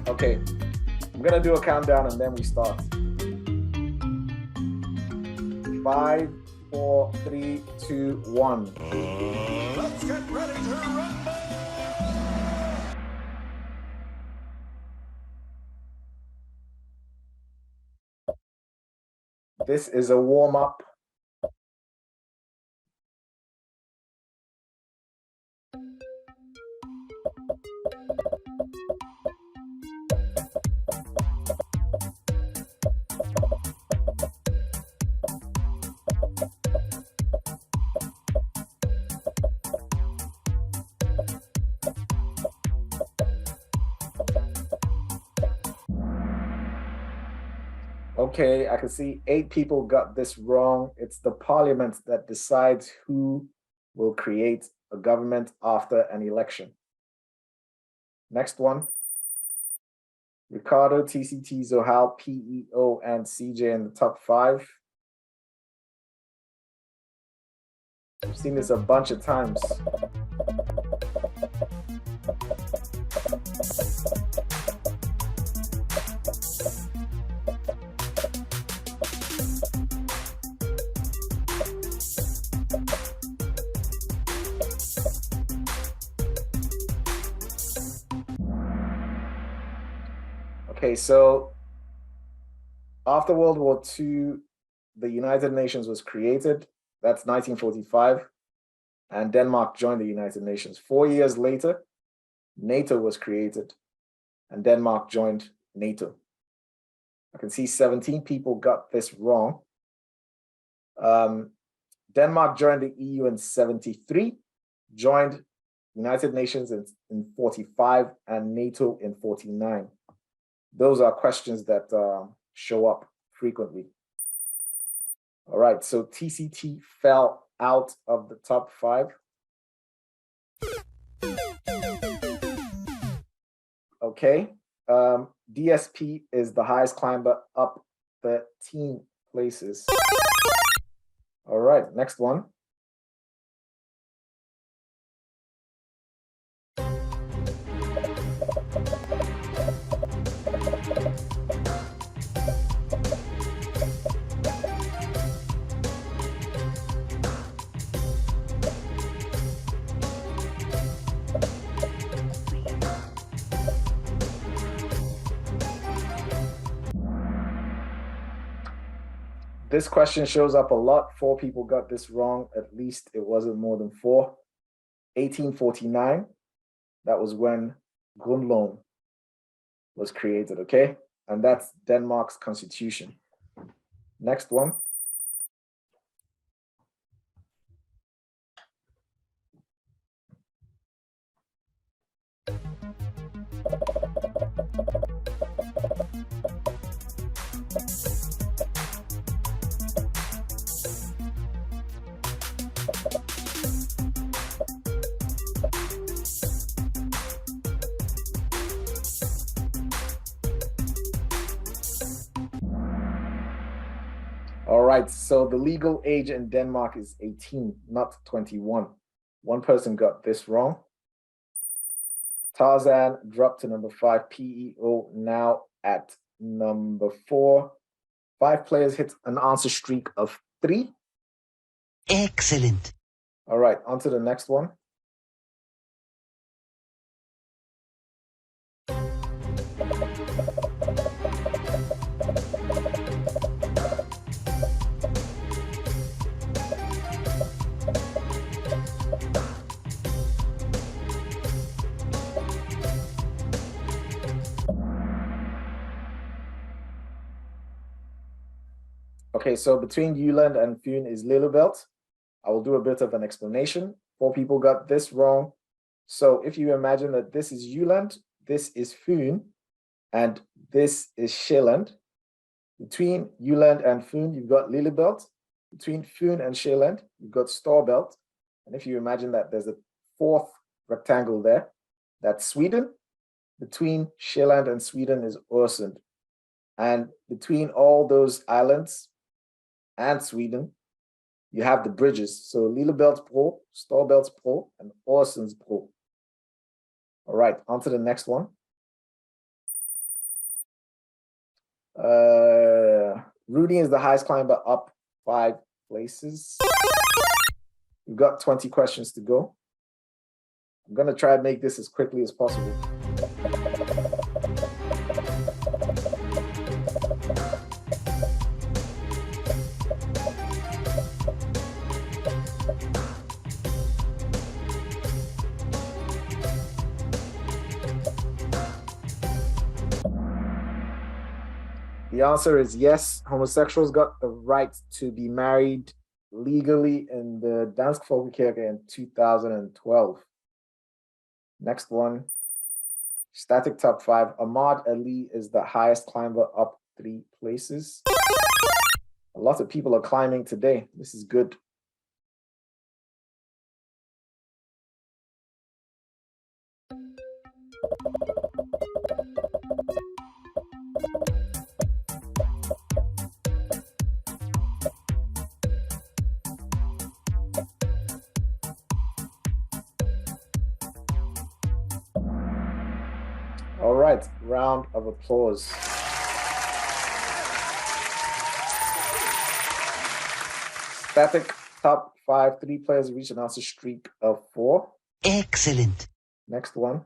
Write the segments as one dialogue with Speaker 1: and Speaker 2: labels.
Speaker 1: Okay, I'm gonna do a countdown and then we start. 5, 4, 3, 2, 1.
Speaker 2: Let's get ready to rumble!
Speaker 1: This is a warm-up. Okay, I can see 8 people got this wrong. It's the parliament that decides who will create a government after an election. Next one. Ricardo, TCT, Zohal, PEO, and CJ in the top 5. I've seen this a bunch of times. Okay, so after World War II, the United Nations was created. That's 1945. And Denmark joined the United Nations. 4 years later, NATO was created. And Denmark joined NATO. I can see 17 people got this wrong. Denmark joined the EU in 73, joined United Nations in 45, and NATO in 49. Those are questions that show up frequently. All right, so TCT fell out of the top 5. Okay, DSP is the highest climber, up 13 places. All right, next one. This question shows up a lot. 4 people got this wrong. At least it wasn't more than 4. 1849, that was when Grundloven was created, okay? And that's Denmark's constitution. Next one. All right, so the legal age in Denmark is 18, not 21. One person got this wrong. Tarzan dropped to number 5, PEO now at number 4. 5 players hit an answer streak of 3.
Speaker 3: Excellent.
Speaker 1: All right, on to the next one. Okay, so between Jylland and Fyn is Lillebælt. I will do a bit of an explanation. 4 people got this wrong. So if you imagine that this is Jylland, this is Fyn, and this is Sjælland. Between Jylland and Fyn, you've got Lillebælt. Between Fyn and Sjælland, you've got Storebælt. And if you imagine that there's a 4th rectangle there, that's Sweden. Between Sjælland and Sweden is Øresund. And between all those islands and Sweden, you have the bridges. So Lillebæltsbro, Storebæltsbro, and Øresundsbro. All right, on to the next one. Rudy is the highest climber up 5 places. We've got 20 questions to go. I'm going to try and make this as quickly as possible. The answer is yes, homosexuals got the right to be married legally in the Dansk Folkekirke in 2012. Next one, static top 5. Ahmad Ali is the highest climber up 3 places. A lot of people are climbing today. This is good. All right, round of applause. Static top 5, 3 players reach an answer streak of 4.
Speaker 3: Excellent.
Speaker 1: Next one.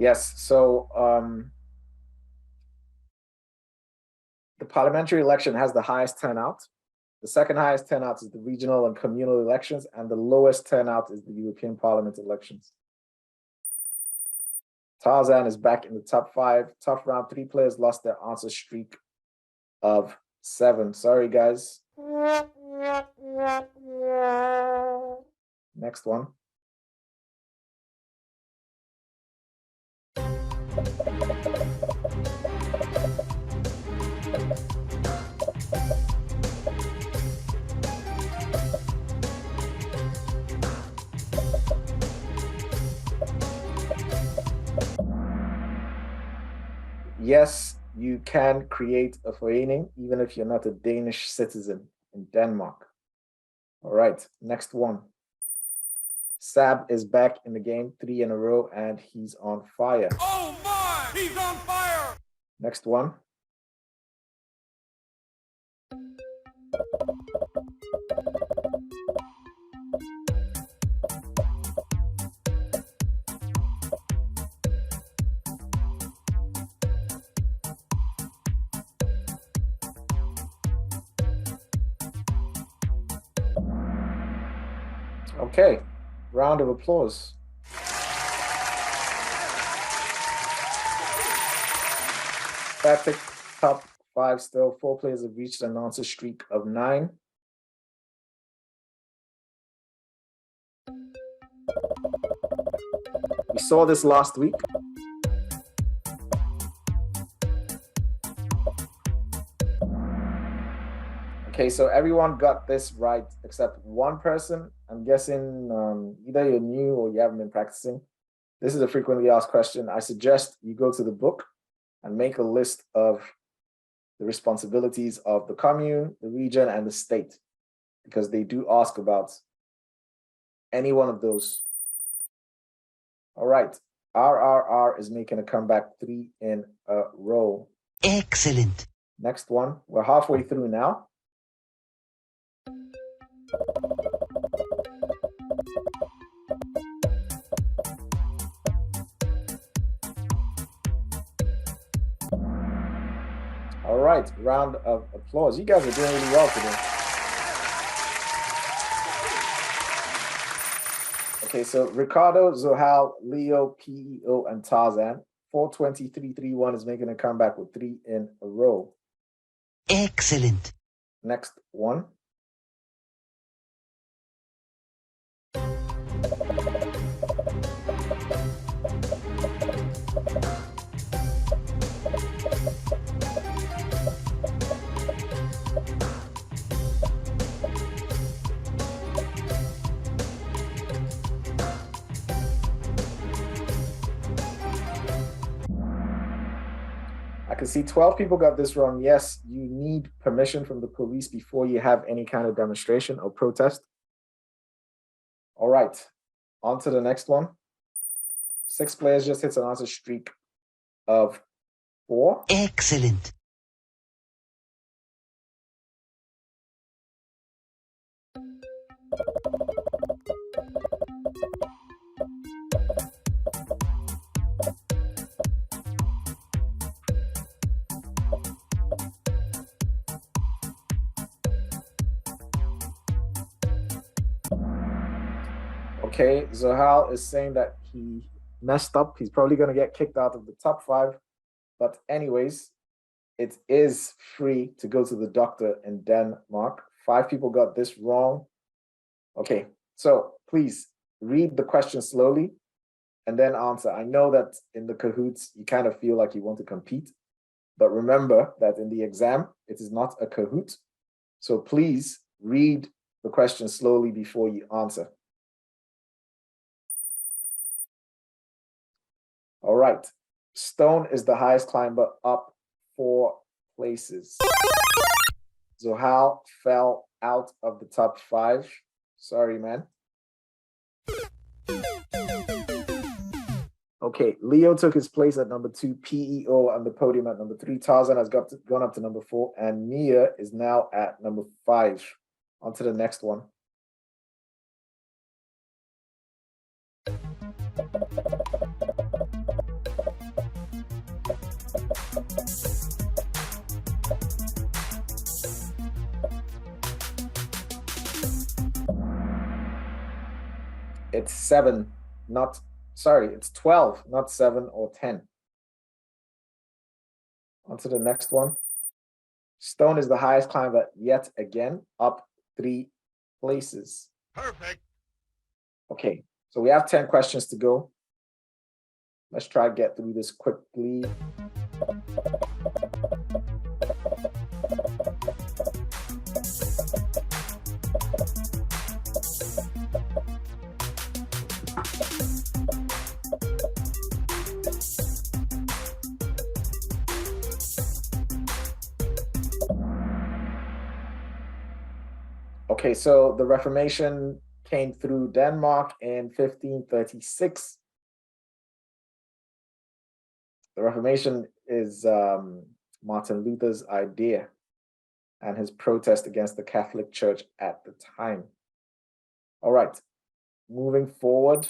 Speaker 1: Yes, so the parliamentary election has the highest turnout. The second highest turnout is the regional and communal elections, and the lowest turnout is the European Parliament elections. Tarzan is back in the top 5. Tough round, 3 players lost their answer streak of 7. Sorry, guys. Next one. Yes, you can create a forening even if you're not a Danish citizen in Denmark. All right, next one. Sab is back in the game, 3 in a row, and he's on fire.
Speaker 2: Oh my! He's on fire!
Speaker 1: Next one. Okay, round of applause. Static top 5 still. 4 players have reached an answer streak of 9. We saw this last week. Okay, so everyone got this right except one person. I'm guessing either you're new or you haven't been practicing. This is a frequently asked question. I suggest you go to the book and make a list of the responsibilities of the commune, the region, and the state, because they do ask about any one of those. All right, RRR is making a comeback, 3 in a row.
Speaker 3: Excellent.
Speaker 1: Next one, we're halfway through now. All right, round of applause. You guys are doing really well today. Okay, so Ricardo, Zohal, Leo, PEO, and Tarzan. 42331 is making a comeback with 3 in a row.
Speaker 3: Excellent.
Speaker 1: Next one. I can see 12 people got this wrong. Yes, you need permission from the police before you have any kind of demonstration or protest. All right, on to the next one. 6 players just hits an answer streak of 4.
Speaker 3: Excellent.
Speaker 1: Okay, Zohal is saying that he messed up. He's probably going to get kicked out of the top 5. But anyways, it is free to go to the doctor in Denmark. 5 people got this wrong. Okay, so please read the question slowly and then answer. I know that in the Kahoots, you kind of feel like you want to compete. But remember that in the exam, it is not a Kahoot. So please read the question slowly before you answer. All right. Stone is the highest climber, up 4 places. Zohal fell out of the top 5. Sorry, man. Okay, Leo took his place at number 2, PEO on the podium at number 3. Tarzan has gone up to number 4, and Mia is now at number 5. On to the next one. It's 7, not, sorry, it's 12, not 7 or 10. On to the next one. Stone is the highest climber yet again, up 3 places.
Speaker 2: Perfect.
Speaker 1: Okay, so we have 10 questions to go. Let's try to get through this quickly. Okay, so the Reformation came through Denmark in 1536. The Reformation is Martin Luther's idea and his protest against the Catholic Church at the time. All right, moving forward,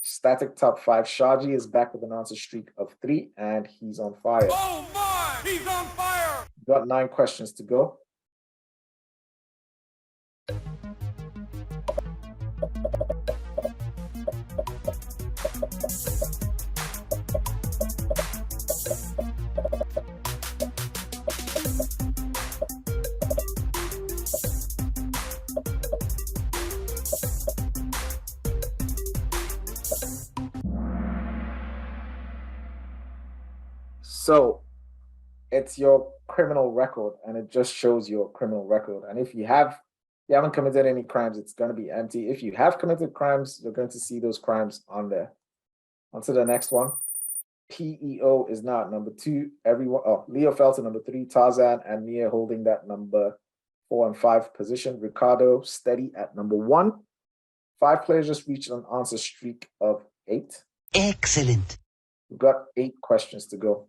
Speaker 1: static top 5. Shaji is back with an answer streak of 3, and he's on fire.
Speaker 2: Oh my! He's on fire!
Speaker 1: Got 9 questions to go. So it's your criminal record, and it just shows your criminal record. And if you haven't committed any crimes, it's going to be empty. If you have committed crimes, you're going to see those crimes on there. On to the next one. PEO is now at number 2. Leo fell to number 3. Tarzan and Mia holding that number 4 and 5 position. Ricardo steady at number 1. 5 players just reached an answer streak of 8.
Speaker 3: Excellent.
Speaker 1: We've got 8 questions to go.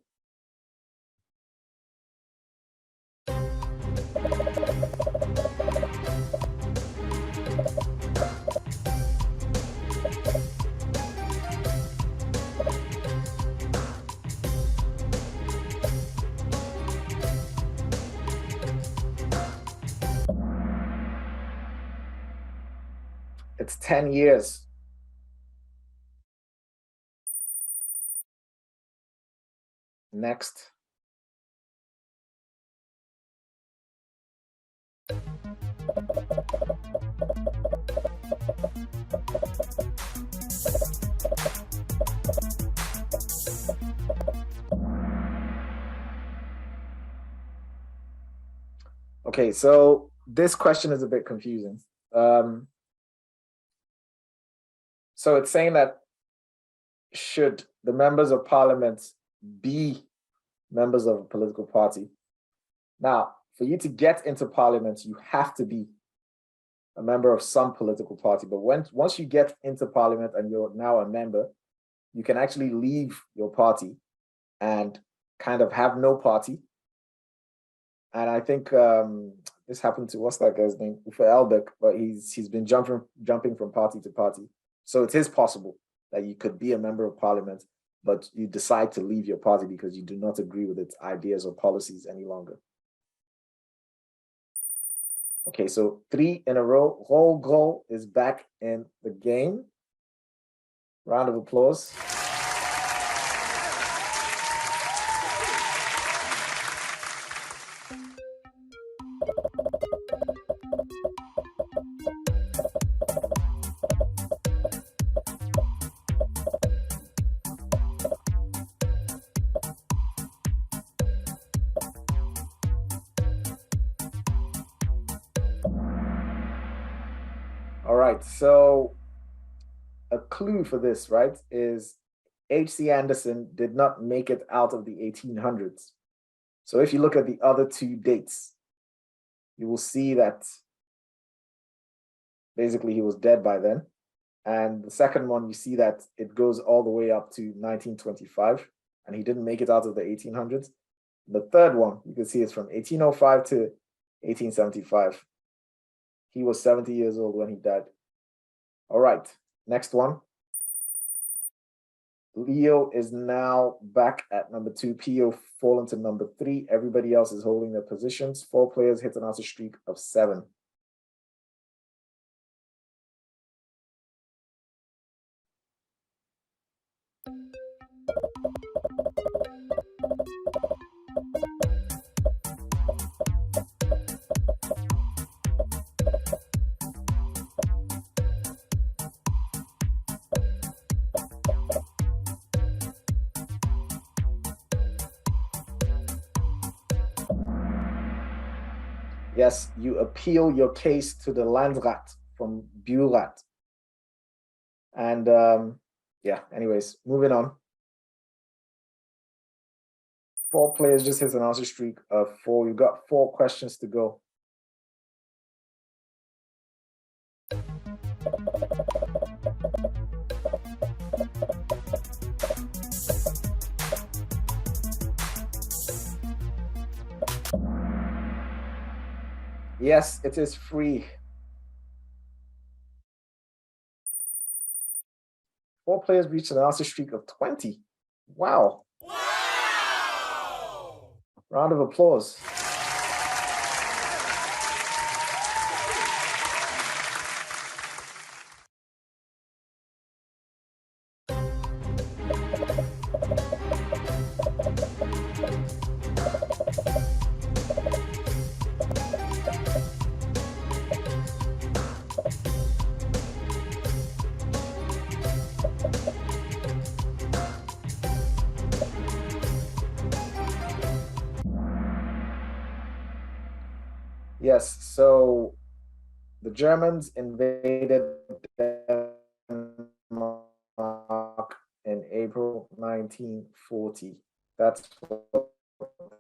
Speaker 1: It's 10 years. Next. Okay, so this question is a bit confusing. So it's saying that should the members of parliament be members of a political party. Now, for you to get into parliament, you have to be a member of some political party. But once you get into parliament and you're now a member, you can actually leave your party and kind of have no party. And I think this happened to, what's that guy's name? Ufa Elbeck, but he's been jumping from party to party. So it is possible that you could be a member of parliament, but you decide to leave your party because you do not agree with its ideas or policies any longer. Okay, so 3 in a row. Roll is back in the game. Round of applause. All right, so a clue for this, right, is H.C. Andersen did not make it out of the 1800s. So if you look at the other 2 dates, you will see that basically he was dead by then. And the second one, you see that it goes all the way up to 1925, and he didn't make it out of the 1800s. The third one, you can see it's from 1805 to 1875. He was 70 years old when he died. All right, next one. Leo is now back at number 2. Pio fallen to number 3. Everybody else is holding their positions. 4 players hit an answer streak of 7. Yes, you appeal your case to the Landrat from Burat. And yeah, anyways, moving on. 4 players just hit an answer streak of 4. You've got 4 questions to go. Yes, it is free. 4 players reached an answer streak of 20. Wow.
Speaker 2: Wow!
Speaker 1: Round of applause. Yes, so the Germans invaded Denmark in April 1940. That's what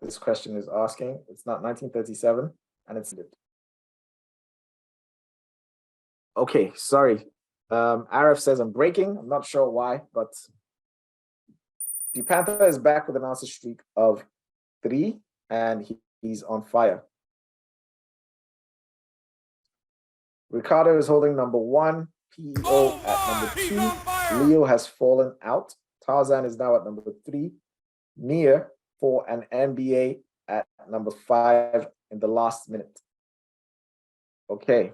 Speaker 1: this question is asking. It's not 1937, and it's okay. Sorry, Arif says I'm breaking. I'm not sure why, but the Panther is back with an answer streak of 3, and he's on fire. Ricardo is holding number 1, PEO at number 2. Leo has fallen out. Tarzan is now at number 3. Mia for an NBA at number 5 in the last minute. Okay.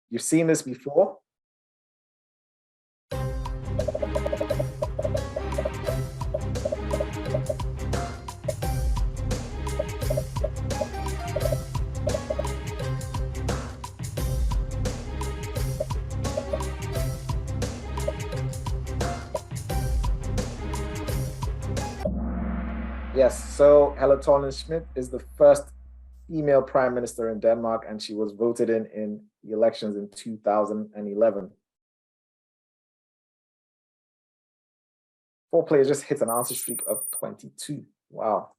Speaker 1: You've seen this before. Yes, so Helle Thorning-Schmidt is the first female prime minister in Denmark, and she was voted in the elections in 2011. 4 players just hit an answer streak of 22. Wow.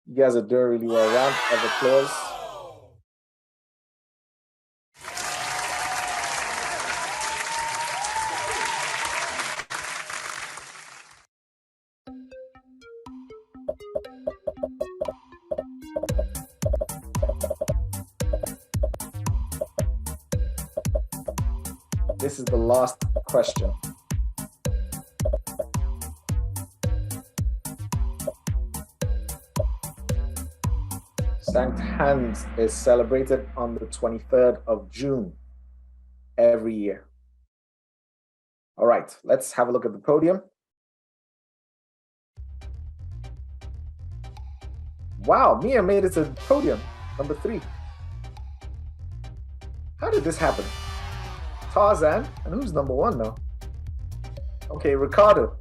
Speaker 1: You guys are doing really well. Round of applause. This is the last question. Sankt Hans is celebrated on the 23rd of June every year. All right, let's have a look at the podium. Wow, Mia made it to the podium, number 3. How did this happen? Tarzan, and who's number 1 now? Okay, Ricardo.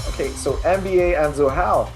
Speaker 1: Okay, so NBA and Zohal